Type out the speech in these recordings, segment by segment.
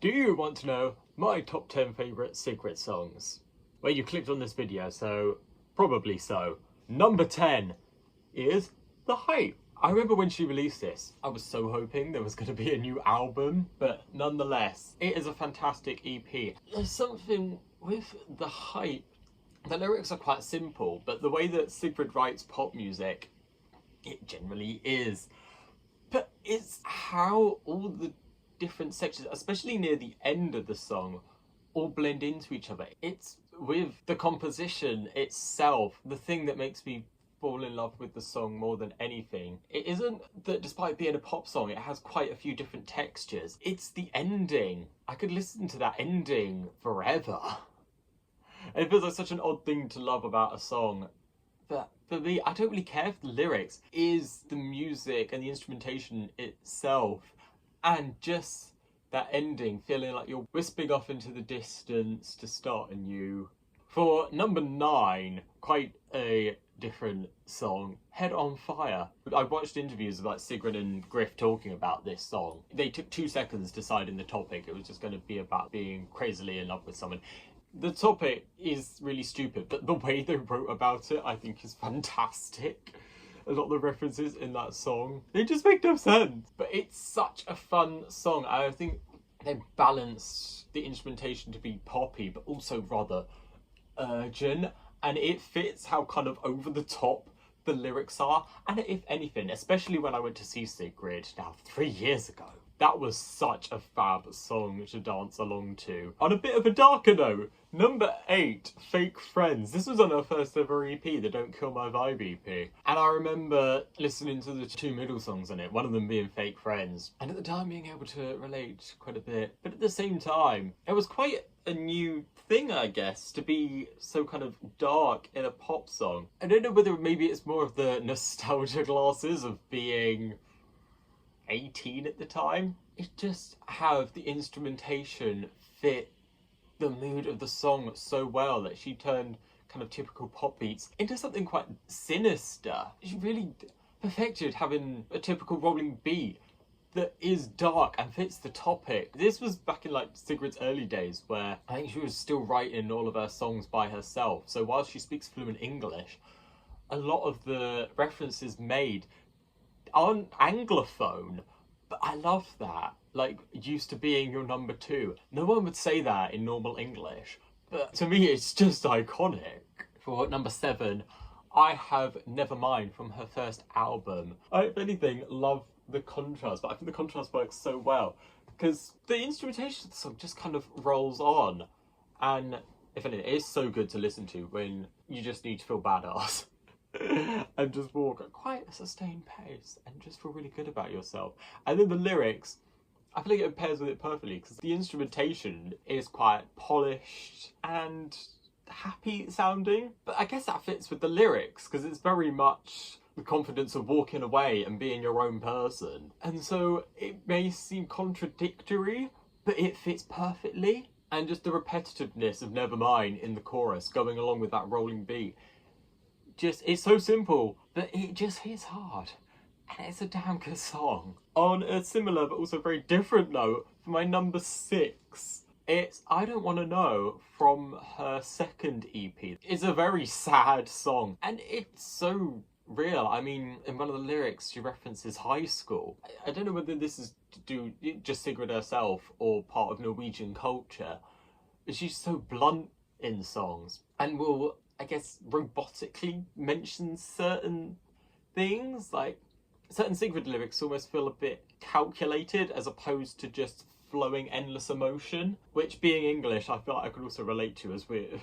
Do you want to know my top 10 favourite Sigrid songs? Well, you clicked on this video, so probably so. Number 10 is The Hype. I remember when she released this, I was so hoping there was going to be a new album, but nonetheless, it is a fantastic EP. There's something with The Hype. The lyrics are quite simple, but the way that Sigrid writes pop music, it generally is. But it's how all the different sections, especially near the end of the song, all blend into each other. It's with the composition itself, the thing that makes me fall in love with the song more than anything. It isn't that despite being a pop song, it has quite a few different textures. It's the ending. I could listen to that ending forever. It feels like such an odd thing to love about a song. But for me, I don't really care if the lyrics is the music and the instrumentation itself. And just that ending, feeling like you're whispering off into the distance to start anew. For number 9, quite a different song, Head on Fire. I watched interviews of like Sigrid and Griff talking about this song. They took 2 seconds deciding the topic. It was just going to be about being crazily in love with someone. The topic is really stupid, but the way they wrote about it, I think, is fantastic. A lot of the references in that song, they just make no sense. But it's such a fun song. I think they balanced the instrumentation to be poppy, but also rather urgent. And it fits how kind of over the top the lyrics are. And if anything, especially when I went to see Sigrid now 3 years ago, that was such a fab song to dance along to. On a bit of a darker note, number 8, Fake Friends. This was on her first ever EP, the Don't Kill My Vibe EP. And I remember listening to the 2 middle songs on it, one of them being Fake Friends. And at the time being able to relate quite a bit. But at the same time, it was quite a new thing, I guess, to be so kind of dark in a pop song. I don't know whether maybe it's more of the nostalgia glasses of being 18 at the time. It just have the instrumentation fit the mood of the song so well that she turned kind of typical pop beats into something quite sinister. She really perfected having a typical rolling beat that is dark and fits the topic. This was back in like Sigrid's early days where I think she was still writing all of her songs by herself. So while she speaks fluent English, a lot of the references made aren't Anglophone, but I love that. Like, used to being your number 2. No one would say that in normal English, but to me it's just iconic. For number 7, I have Nevermind from her first album. I, if anything, love the contrast, but I think the contrast works so well because the instrumentation of the song just kind of rolls on, and if anything, it is so good to listen to when you just need to feel badass. And just walk at quite a sustained pace and just feel really good about yourself. And then the lyrics, I feel like it pairs with it perfectly because the instrumentation is quite polished and happy sounding, but I guess that fits with the lyrics because it's very much the confidence of walking away and being your own person. And so it may seem contradictory, but it fits perfectly. And just the repetitiveness of Nevermind in the chorus going along with that rolling beat, just, it's so simple, but it just hits hard. And it's a damn good song. On a similar but also very different note, for my number 6, it's I Don't Wanna Know from her second EP. It's a very sad song, and it's so real. I mean, in one of the lyrics, she references high school. I don't know whether this is to do just Sigrid herself or part of Norwegian culture, but she's so blunt in songs and will, I guess, robotically mention certain things. Like, certain Sigrid lyrics almost feel a bit calculated as opposed to just flowing endless emotion, which, being English, I feel like I could also relate to as weird.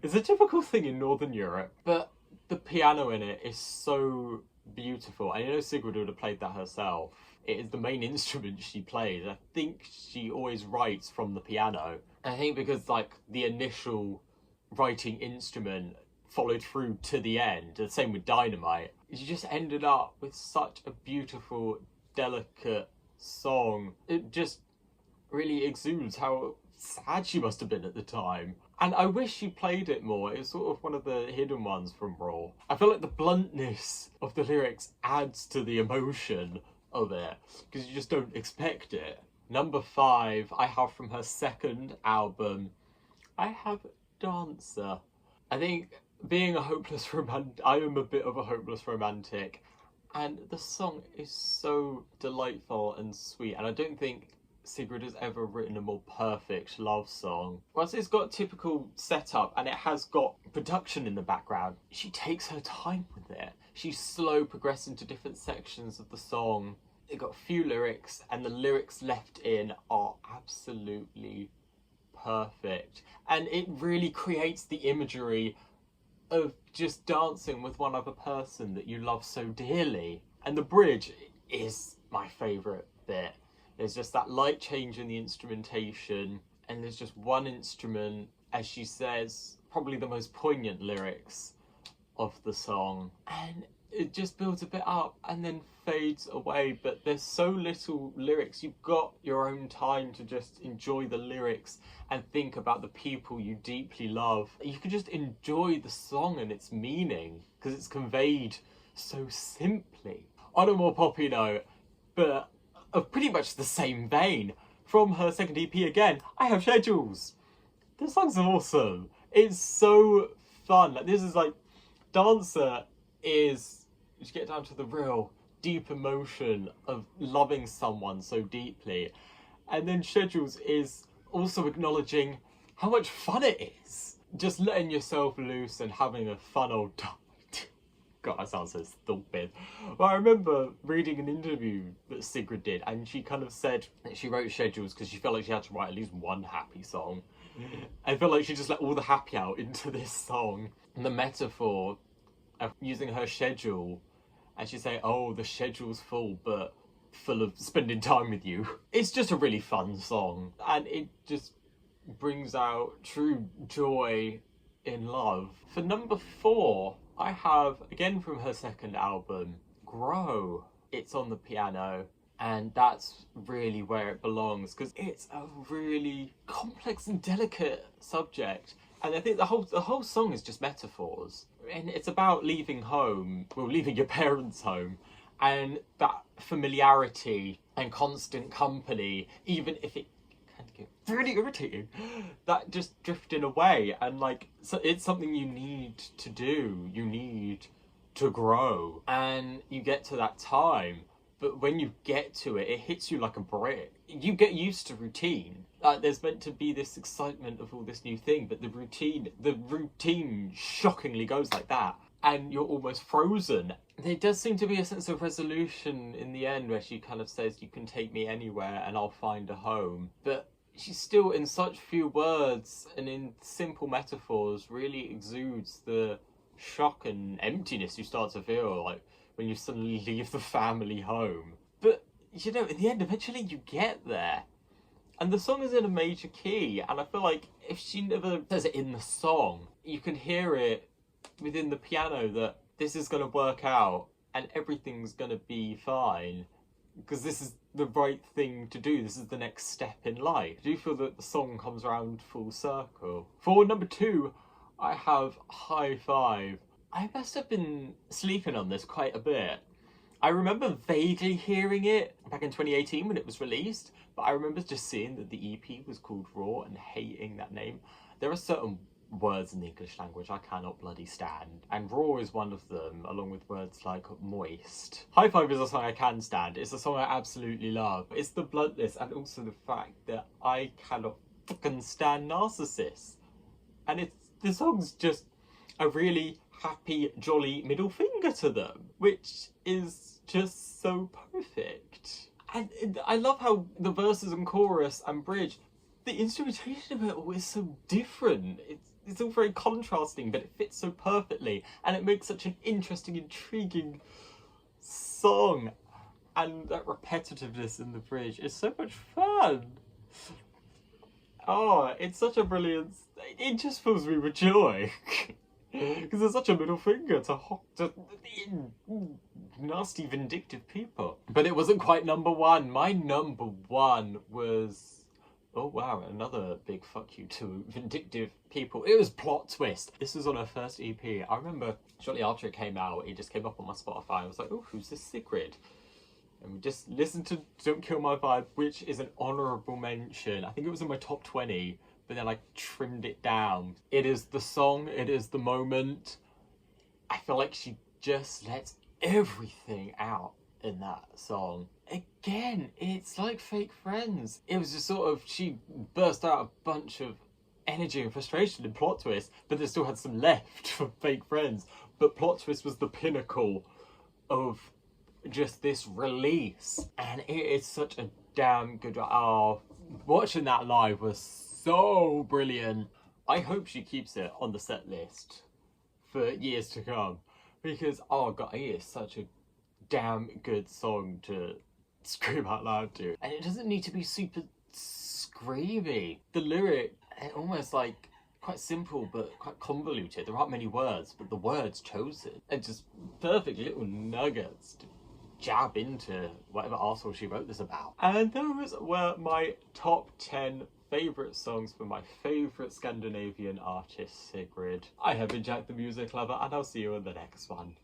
It's a typical thing in Northern Europe, but the piano in it is so beautiful. And you know Sigrid would have played that herself. It is the main instrument she plays. I think she always writes from the piano. I think because like the initial writing instrument followed through to the end, the same with Dynamite, you just ended up with such a beautiful, delicate song. It just really exudes how sad she must have been at the time. And I wish she played it more. It's sort of one of the hidden ones from Raw. I feel like the bluntness of the lyrics adds to the emotion of it, because you just don't expect it. Number 5, I have from her second album, I have Dancer. I think being a hopeless romantic, I am a bit of a hopeless romantic, and the song is so delightful and sweet, and I don't think Sigrid has ever written a more perfect love song. Whilst it's got typical setup and it has got production in the background, she takes her time with it. She's slow progressing to different sections of the song. It got a few lyrics, and the lyrics left in are absolutely perfect. And it really creates the imagery of just dancing with one other person that you love so dearly. And the bridge is my favourite bit. There's just that light change in the instrumentation, and there's just one instrument, as she says, probably the most poignant lyrics of the song. And it just builds a bit up and then fades away, but there's so little lyrics. You've got your own time to just enjoy the lyrics and think about the people you deeply love. You can just enjoy the song and its meaning because it's conveyed so simply. On a more poppy note, but of pretty much the same vein, from her second EP again, I have Schedules. This song's awesome. It's so fun. Like, this is like, Dancer is, you get down to the real deep emotion of loving someone so deeply. And then Schedules is also acknowledging how much fun it is. Just letting yourself loose and having a fun old time. God, that sounds so stupid. Well, I remember reading an interview that Sigrid did, and she kind of said that she wrote Schedules because she felt like she had to write at least one happy song. I felt like she just let all the happy out into this song. And the metaphor of using her schedule, and she'd say, oh, the schedule's full, but full of spending time with you. It's just a really fun song, and it just brings out true joy in love. For number 4, I have, again from her second album, Grow. It's on the piano, and that's really where it belongs, because it's a really complex and delicate subject. And I think the whole song is just metaphors. And it's about leaving home, well, leaving your parents' home, and that familiarity and constant company, even if it can get really irritating, that just drifting away. And like, so it's something you need to do. You need to grow, and you get to that time. But when you get to it, it hits you like a brick. You get used to routine. There's meant to be this excitement of all this new thing, but the routine shockingly goes like that. And you're almost frozen. There does seem to be a sense of resolution in the end where she kind of says, you can take me anywhere and I'll find a home. But she's still, in such few words and in simple metaphors, really exudes the shock and emptiness you start to feel like when you suddenly leave the family home. But, you know, in the end, eventually you get there. And the song is in a major key, and I feel like if she never says it in the song, you can hear it within the piano that this is going to work out and everything's going to be fine, because this is the right thing to do. This is the next step in life. I do feel that the song comes around full circle. For number 2, I have High Five. I must have been sleeping on this quite a bit. I remember vaguely hearing it back in 2018 when it was released, but I remember just seeing that the EP was called Raw and hating that name. There are certain words in the English language I cannot bloody stand, and Raw is one of them, along with words like moist. High Five is a song I can stand. It's a song I absolutely love. It's the bluntness and also the fact that I cannot fucking stand narcissists. And the song's just a really happy, jolly middle finger to them, which is just so perfect. And I love how the verses and chorus and bridge, the instrumentation of it all is so different. It's all very contrasting, but it fits so perfectly, and it makes such an interesting, intriguing song. And that repetitiveness in the bridge is so much fun. Oh, it's such a brilliant... It just fills me with joy. Because there's such a middle finger to nasty, vindictive people. But it wasn't quite number 1. My number 1 was... Oh wow, another big fuck you to vindictive people. It was Plot Twist. This was on her first EP. I remember shortly after it came out, it just came up on my Spotify. I was like, oh, who's this Sigrid? And we just listened to Don't Kill My Vibe, which is an honourable mention. I think it was in my top 20, but then I trimmed it down. It is the song, it is the moment. I feel like she just lets everything out in that song. Again, it's like Fake Friends. It was just sort of, she burst out a bunch of energy and frustration and plot twist, but they still had some left for Fake Friends. But plot twist was the pinnacle of just this release, and it is such a damn good. Watching that live was so brilliant. I hope she keeps it on the set list for years to come, because oh god, it is such a damn good song to scream out loud to. And it doesn't need to be super screamy. The lyric, almost like quite simple but quite convoluted. There aren't many words, but the words chosen are just perfect little nuggets to jab into whatever arsehole she wrote this about. And those were my top 10 favourite songs for my favourite Scandinavian artist, Sigrid. I have been Jack the Music Lover, and I'll see you in the next one.